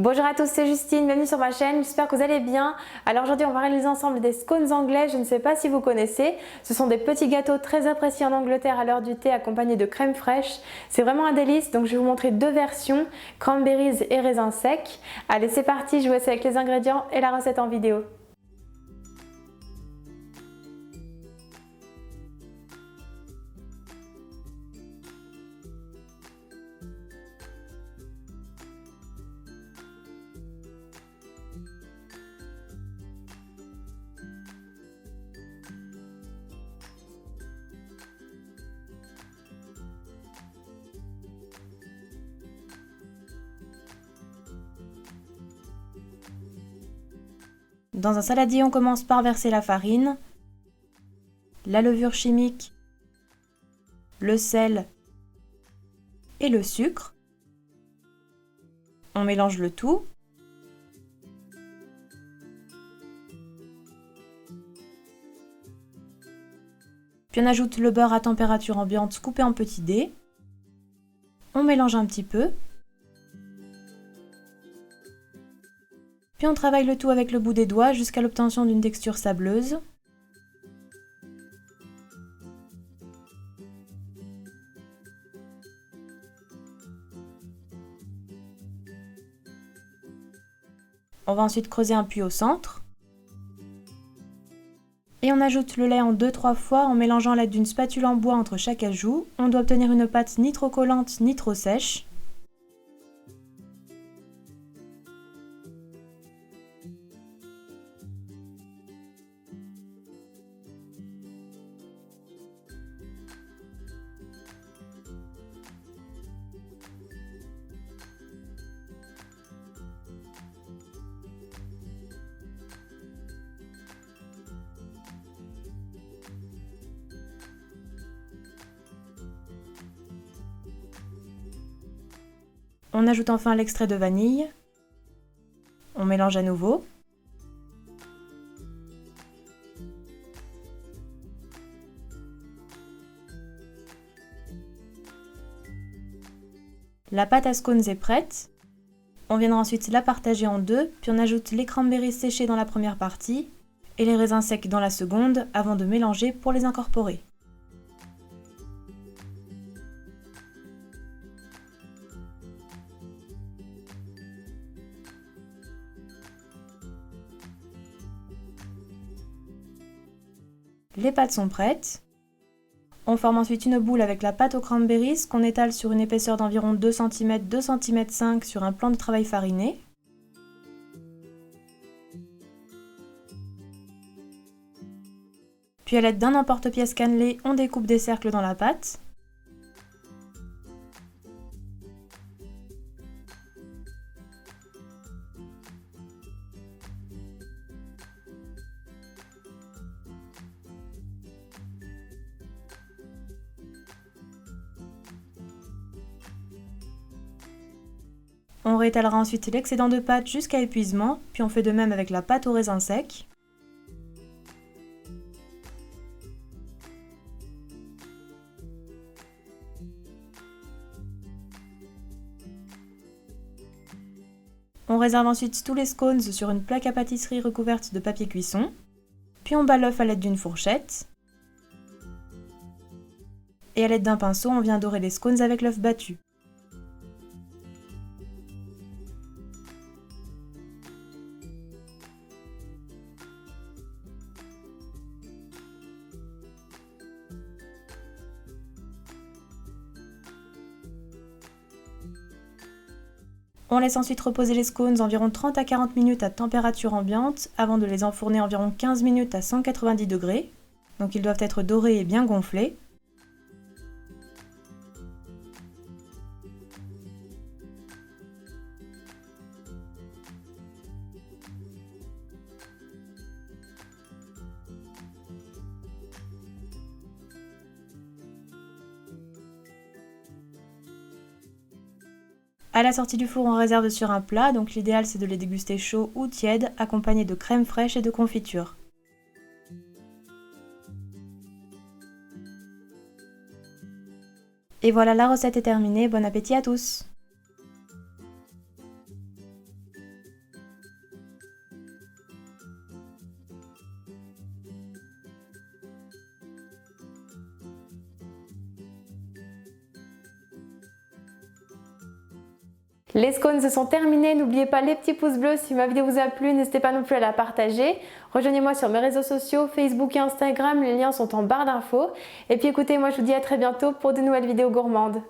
Bonjour à tous, c'est Justine, bienvenue sur ma chaîne, j'espère que vous allez bien. Alors aujourd'hui on va réaliser ensemble des scones anglais, je ne sais pas si vous connaissez. Ce sont des petits gâteaux très appréciés en Angleterre à l'heure du thé accompagnés de crème fraîche. C'est vraiment un délice, donc je vais vous montrer deux versions, cranberries et raisins secs. Allez c'est parti, je vous laisse avec les ingrédients et la recette en vidéo. Dans un saladier, on commence par verser la farine, la levure chimique, le sel et le sucre. On mélange le tout. Puis on ajoute le beurre à température ambiante coupé en petits dés. On mélange un petit peu. Puis on travaille le tout avec le bout des doigts jusqu'à l'obtention d'une texture sableuse. On va ensuite creuser un puits au centre. Et on ajoute le lait en 2-3 fois en mélangeant à l'aide d'une spatule en bois entre chaque ajout. On doit obtenir une pâte ni trop collante ni trop sèche. On ajoute enfin l'extrait de vanille. On mélange à nouveau. La pâte à scones est prête. On viendra ensuite la partager en deux, puis on ajoute les cranberries séchés dans la première partie et les raisins secs dans la seconde avant de mélanger pour les incorporer. Les pâtes sont prêtes. On forme ensuite une boule avec la pâte aux cranberries qu'on étale sur une épaisseur d'environ 2 cm, 2 cm 5 sur un plan de travail fariné. Puis à l'aide d'un emporte-pièce cannelé, on découpe des cercles dans la pâte. On réétalera ensuite l'excédent de pâte jusqu'à épuisement, puis on fait de même avec la pâte aux raisins secs. On réserve ensuite tous les scones sur une plaque à pâtisserie recouverte de papier cuisson. Puis on bat l'œuf à l'aide d'une fourchette. Et à l'aide d'un pinceau, on vient dorer les scones avec l'œuf battu. On laisse ensuite reposer les scones environ 30 à 40 minutes à température ambiante avant de les enfourner environ 15 minutes à 190 degrés. Donc ils doivent être dorés et bien gonflés. À la sortie du four, on réserve sur un plat, donc l'idéal c'est de les déguster chauds ou tièdes, accompagnés de crème fraîche et de confiture. Et voilà, la recette est terminée, bon appétit à tous! Les scones se sont terminés, n'oubliez pas les petits pouces bleus si ma vidéo vous a plu, n'hésitez pas non plus à la partager. Rejoignez-moi sur mes réseaux sociaux, Facebook et Instagram, les liens sont en barre d'infos. Et puis écoutez, moi je vous dis à très bientôt pour de nouvelles vidéos gourmandes.